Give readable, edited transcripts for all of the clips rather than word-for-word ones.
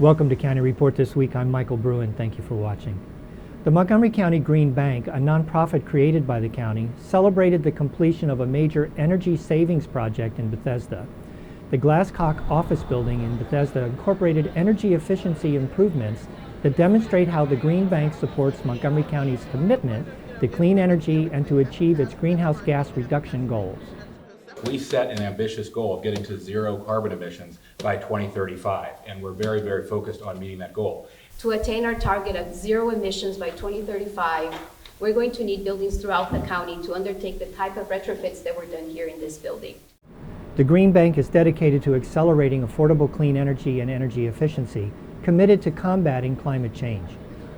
Welcome to County Report This Week. I'm Michael Bruen. Thank you for watching. The Montgomery County Green Bank, a nonprofit created by the county, celebrated the completion of a major energy savings project in Bethesda. The Glasscock office building in Bethesda incorporated energy efficiency improvements that demonstrate how the Green Bank supports Montgomery County's commitment to clean energy and to achieve its greenhouse gas reduction goals. We set an ambitious goal of getting to zero carbon emissions by 2035, and we're very, very focused on meeting that goal. To attain our target of zero emissions by 2035, we're going to need buildings throughout the county to undertake the type of retrofits that were done here in this building. The Green Bank is dedicated to accelerating affordable clean energy and energy efficiency, committed to combating climate change.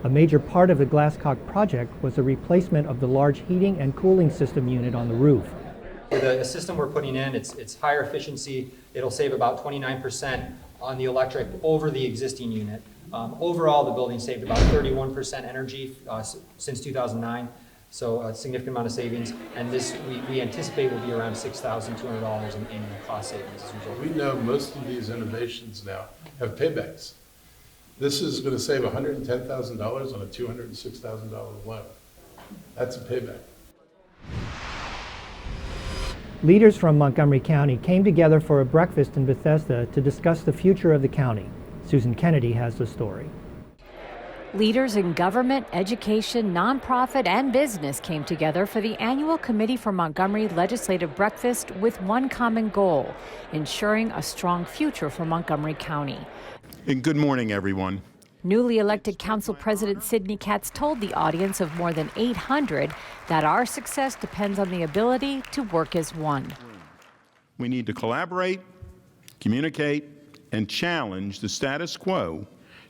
A major part of the Glasscock project was the replacement of the large heating and cooling system unit on the roof. The system we're putting in, it's higher efficiency. It'll save about 29% on the electric over the existing unit. Overall, the building saved about 31% energy since 2009, so a significant amount of savings. And this, we anticipate, will be around $6,200 in annual cost savings as a result. We know most of these innovations now have paybacks. This is going to save $110,000 on a $206,000 loan. That's a payback. Leaders from Montgomery County came together for a breakfast in Bethesda to discuss the future of the county. Susan Kennedy has the story. Leaders in government, education, nonprofit, and business came together for the annual Committee for Montgomery Legislative Breakfast with one common goal: ensuring a strong future for Montgomery County. And good morning, everyone. Newly elected Council President Sidney Katz told the audience of more than 800 that our success depends on the ability to work as one. We need to collaborate, communicate, and challenge the status quo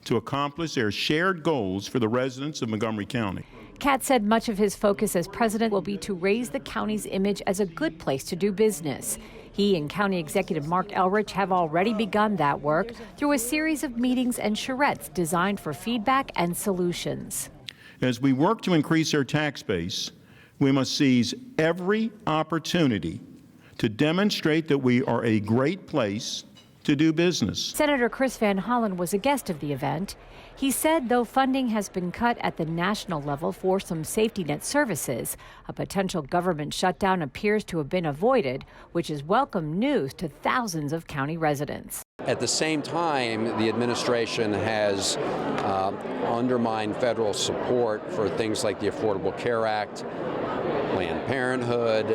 to accomplish their shared goals for the residents of Montgomery County. Katz said much of his focus as president will be to raise the county's image as a good place to do business. He and County Executive Mark Elrich have already begun that work through a series of meetings and charrettes designed for feedback and solutions. As we work to increase our tax base, we must seize every opportunity to demonstrate that we are a great place to do business. Senator Chris Van Hollen was a guest of the event. He said though funding has been cut at the national level for some safety net services, a potential government shutdown appears to have been avoided, which is welcome news to thousands of county residents. At the same time, the administration has undermined federal support for things like the Affordable Care Act, Planned Parenthood,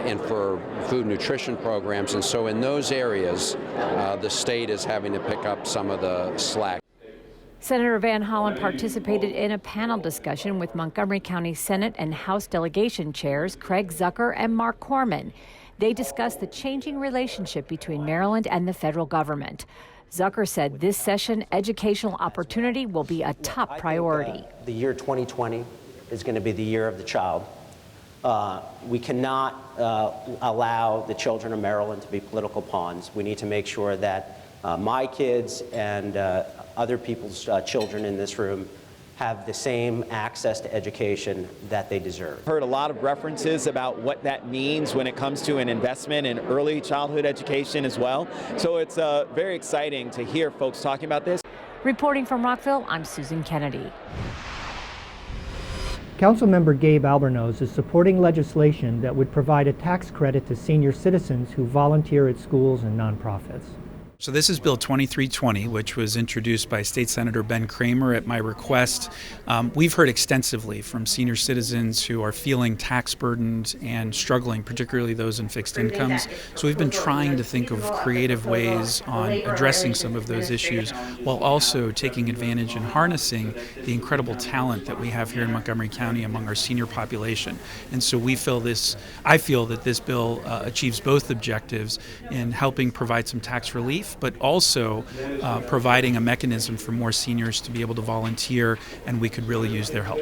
and for food nutrition programs. And so in those areas, the state is having to pick up some of the slack. Senator Van Hollen participated in a panel discussion with Montgomery County Senate and House delegation chairs Craig Zucker and Mark Corman. They discussed the changing relationship between Maryland and the federal government. Zucker said this session, educational opportunity will be a top priority. The year 2020 is going to be the year of the child. We cannot allow the children of Maryland to be political pawns. We need to make sure that my kids and other people's children in this room have the same access to education that they deserve. Heard a lot of references about what that means when it comes to an investment in early childhood education as well. So it's very exciting to hear folks talking about this. Reporting from Rockville, I'm Susan Kennedy. Councilmember Gabe Albornoz is supporting legislation that would provide a tax credit to senior citizens who volunteer at schools and nonprofits. So this is Bill 2320, which was introduced by State Senator Ben Cramer at my request. We've heard extensively from senior citizens who are feeling tax burdened and struggling, particularly those in fixed incomes. So we've been trying to think of creative ways on addressing some of those issues while also taking advantage and harnessing the incredible talent that we have here in Montgomery County among our senior population. And so I feel that this bill achieves both objectives in helping provide some tax relief, but also providing a mechanism for more seniors to be able to volunteer, and we could really use their help.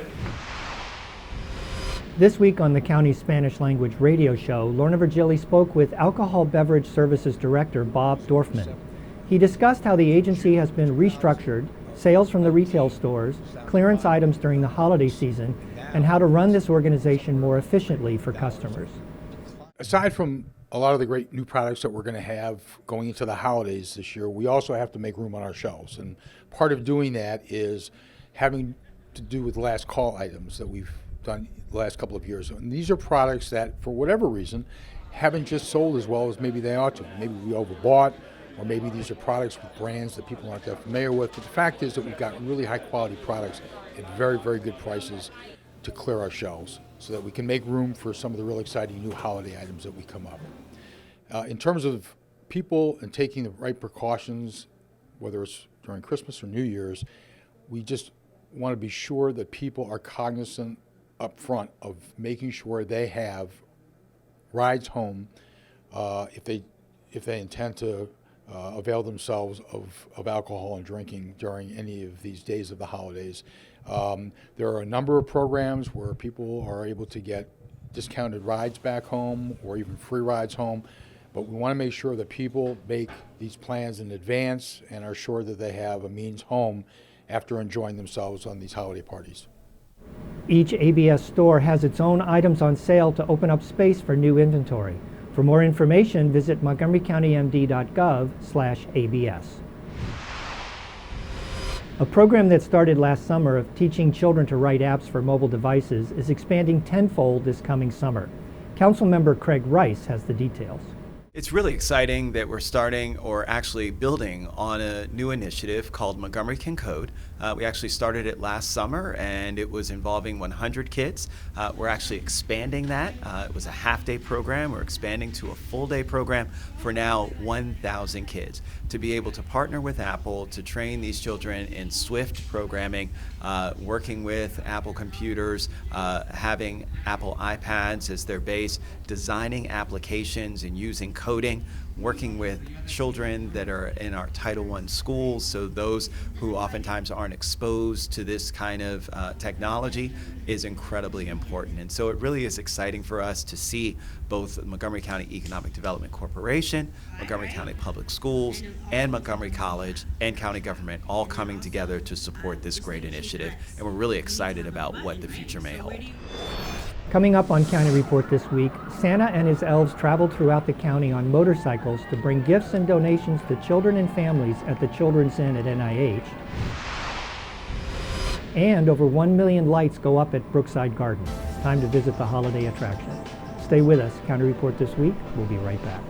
This week on the county's Spanish language radio show, Lorna Virgili spoke with Alcohol Beverage Services Director Bob Dorfman. He discussed how the agency has been restructured, sales from the retail stores, clearance items during the holiday season, and how to run this organization more efficiently for customers. Aside from a lot of the great new products that we're going to have going into the holidays this year, we also have to make room on our shelves. And part of doing that is having to do with last call items that we've done the last couple of years. And these are products that, for whatever reason, haven't just sold as well as maybe they ought to. Maybe we overbought, or maybe these are products with brands that people aren't that familiar with. But the fact is that we've got really high quality products at very, very good prices to clear our shelves so that we can make room for some of the real exciting new holiday items that we come up. In terms of people and taking the right precautions, whether it's during Christmas or New Year's, we just want to be sure that people are cognizant up front of making sure they have rides home if they intend to avail themselves of alcohol and drinking during any of these days of the holidays. There are a number of programs where people are able to get discounted rides back home or even free rides home, but we want to make sure that people make these plans in advance and are sure that they have a means home after enjoying themselves on these holiday parties. Each ABS store has its own items on sale to open up space for new inventory. For more information, visit montgomerycountymd.gov/ABS. A program that started last summer of teaching children to write apps for mobile devices is expanding tenfold this coming summer. Councilmember Craig Rice has the details. It's really exciting that we're starting, or actually building, on a new initiative called Montgomery Can Code. We actually started it last summer, and it was involving 100 kids. We're actually expanding that. It was a half-day program. We're expanding to a full-day program for now 1,000 kids to be able to partner with Apple to train these children in Swift programming, working with Apple computers, having Apple iPads as their base, designing applications and using coding, working with children that are in our Title I schools, so those who oftentimes aren't exposed to this kind of technology is incredibly important. And so it really is exciting for us to see both Montgomery County Economic Development Corporation, Montgomery County Public Schools, and Montgomery College and county government all coming together to support this great initiative. And we're really excited about what the future may hold. Coming up on County Report this week, Santa and his elves traveled throughout the county on motorcycles to bring gifts and donations to children and families at the Children's Inn at NIH. And over 1 million lights go up at Brookside Gardens. It's time to visit the holiday attraction. Stay with us. County Report this week. We'll be right back.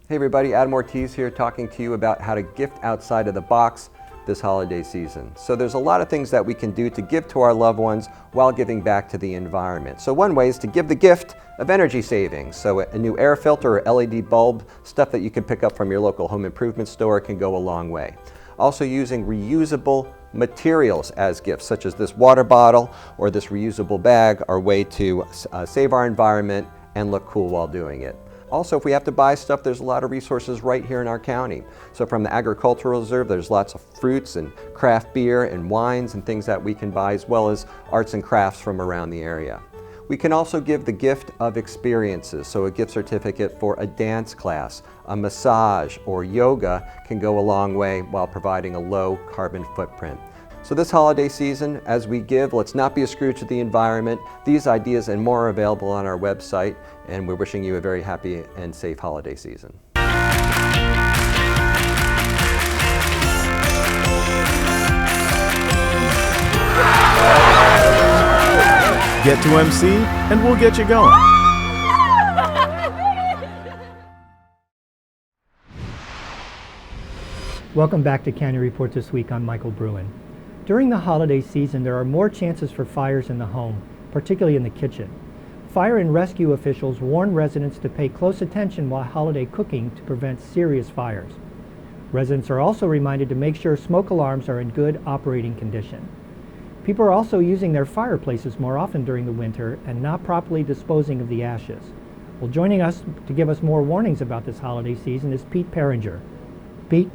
Hey everybody, Adam Ortiz here talking to you about how to gift outside of the box this holiday season. So there's a lot of things that we can do to give to our loved ones while giving back to the environment. So one way is to give the gift of energy savings. So a new air filter or LED bulb, stuff that you can pick up from your local home improvement store, can go a long way. Also using reusable materials as gifts, such as this water bottle or this reusable bag, are a way to save our environment and look cool while doing it. Also, if we have to buy stuff, there's a lot of resources right here in our county. So from the Agricultural Reserve, there's lots of fruits and craft beer and wines and things that we can buy, as well as arts and crafts from around the area. We can also give the gift of experiences. So a gift certificate for a dance class, a massage, or yoga can go a long way while providing a low carbon footprint. So this holiday season, as we give, let's not be a screw to the environment. These ideas and more are available on our website, and we're wishing you a very happy and safe holiday season. Get to MC, and we'll get you going. Welcome back to County Report this week. I'm Michael Bruen. During the holiday season, there are more chances for fires in the home, particularly in the kitchen. Fire and rescue officials warn residents to pay close attention while holiday cooking to prevent serious fires. Residents are also reminded to make sure smoke alarms are in good operating condition. People are also using their fireplaces more often during the winter and not properly disposing of the ashes. Well, joining us to give us more warnings about this holiday season is Pete Perringer. Pete?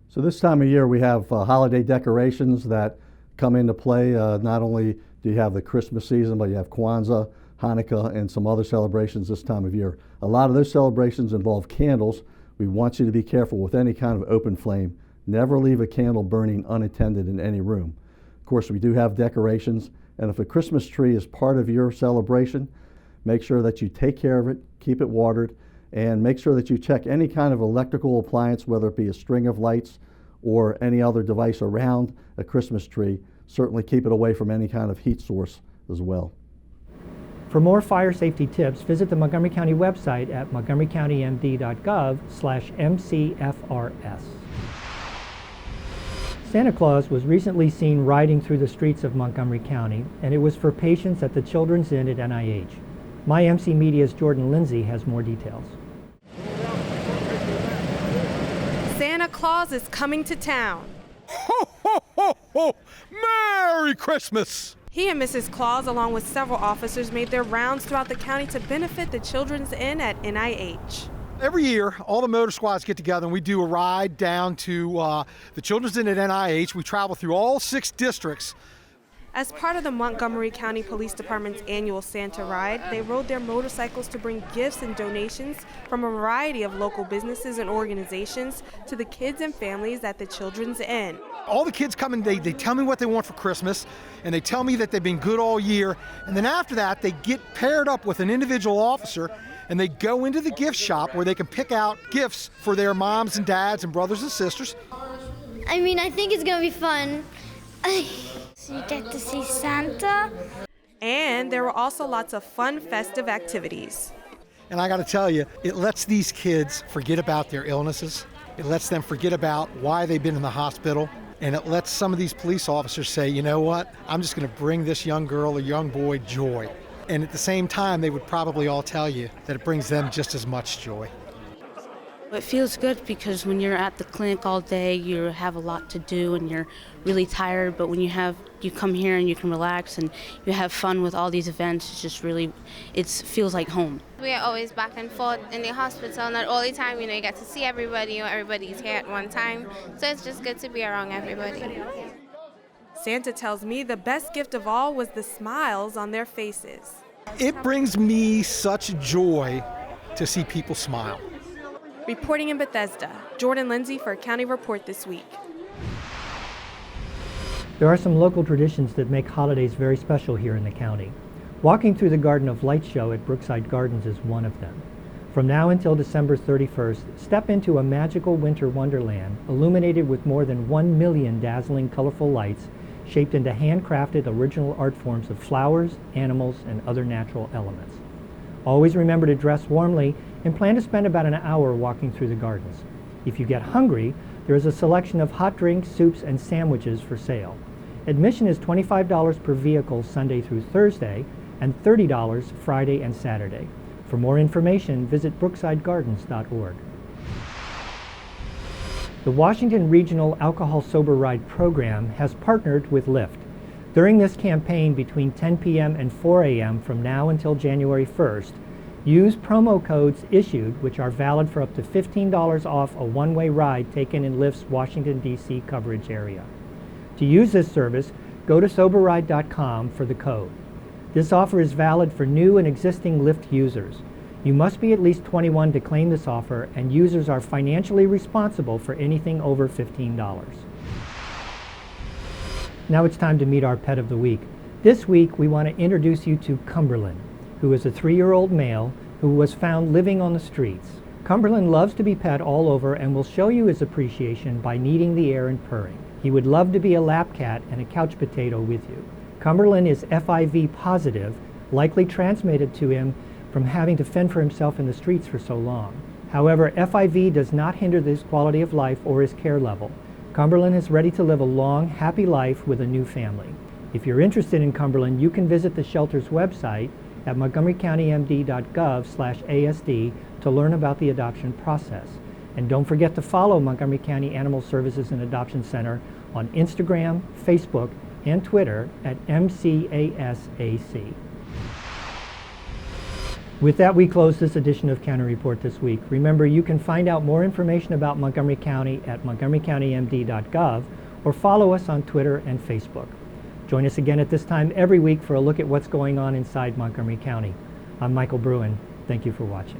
So this time of year we have holiday decorations that come into play. Not only do you have the Christmas season, but you have Kwanzaa, Hanukkah, and some other celebrations this time of year. A lot of those celebrations involve candles. We want you to be careful with any kind of open flame. Never leave a candle burning unattended in any room. Of course, we do have decorations, and if a Christmas tree is part of your celebration, Make sure that you take care of it, keep it watered, and make sure that you check any kind of electrical appliance, whether it be a string of lights or any other device around a Christmas tree. Certainly keep it away from any kind of heat source as well. For more fire safety tips, visit the Montgomery County website at montgomerycountymd.gov/MCFRS. Santa Claus was recently seen riding through the streets of Montgomery County, and it was for patients at the Children's Inn at NIH. My MC Media's Jordan Lindsay has more details. Santa Claus is coming to town. Ho, ho, ho, ho! Merry Christmas! He and Mrs. Claus, along with several officers, made their rounds throughout the county to benefit the Children's Inn at NIH. Every year, all the motor squads get together and we do a ride down to the Children's Inn at NIH. We travel through all 6 districts. As part of the Montgomery County Police Department's annual Santa Ride, they rode their motorcycles to bring gifts and donations from a variety of local businesses and organizations to the kids and families at the Children's Inn. All the kids come and they tell me what they want for Christmas, and they tell me that they've been good all year, and then after that they get paired up with an individual officer and they go into the gift shop where they can pick out gifts for their moms and dads and brothers and sisters. I mean, I think it's going to be fun. So you get to see Santa. And there were also lots of fun festive activities. And I got to tell you, it lets these kids forget about their illnesses. It lets them forget about why they've been in the hospital. And it lets some of these police officers say, you know what, I'm just going to bring this young girl or young boy joy. And at the same time, they would probably all tell you that it brings them just as much joy. It feels good because when you're at the clinic all day, you have a lot to do and you're really tired. But when you come here and you can relax and you have fun with all these events, it's just really, it feels like home. We are always back and forth in the hospital, not all the time. You know, you get to see everybody, everybody's here at one time. So it's just good to be around everybody. Santa tells me the best gift of all was the smiles on their faces. It brings me such joy to see people smile. Reporting in Bethesda, Jordan Lindsay for County Report This Week. There are some local traditions that make holidays very special here in the county. Walking through the Garden of Light show at Brookside Gardens is one of them. From now until December 31st, step into a magical winter wonderland illuminated with more than 1 million dazzling colorful lights shaped into handcrafted original art forms of flowers, animals, and other natural elements. Always remember to dress warmly and plan to spend about an hour walking through the gardens. If you get hungry, there is a selection of hot drinks, soups, and sandwiches for sale. Admission is $25 per vehicle Sunday through Thursday and $30 Friday and Saturday. For more information, visit brooksidegardens.org. The Washington Regional Alcohol Sober Ride program has partnered with Lyft. During this campaign between 10 p.m. and 4 a.m. from now until January 1st, use promo codes issued which are valid for up to $15 off a one-way ride taken in Lyft's Washington, D.C. coverage area. To use this service, go to SoberRide.com for the code. This offer is valid for new and existing Lyft users. You must be at least 21 to claim this offer, and users are financially responsible for anything over $15. Now it's time to meet our pet of the week. This week we want to introduce you to Cumberland, who is a 3-year-old male who was found living on the streets. Cumberland loves to be pet all over and will show you his appreciation by kneading the air and purring. He would love to be a lap cat and a couch potato with you. Cumberland is FIV positive, likely transmitted to him from having to fend for himself in the streets for so long. However, FIV does not hinder his quality of life or his care level. Cumberland is ready to live a long, happy life with a new family. If you're interested in Cumberland, you can visit the shelter's website at montgomerycountymd.gov/ASD to learn about the adoption process. And don't forget to follow Montgomery County Animal Services and Adoption Center on Instagram, Facebook, and Twitter at MCASAC. With that, we close this edition of County Report This Week. Remember, you can find out more information about Montgomery County at montgomerycountymd.gov or follow us on Twitter and Facebook. Join us again at this time every week for a look at what's going on inside Montgomery County. I'm Michael Bruen. Thank you for watching.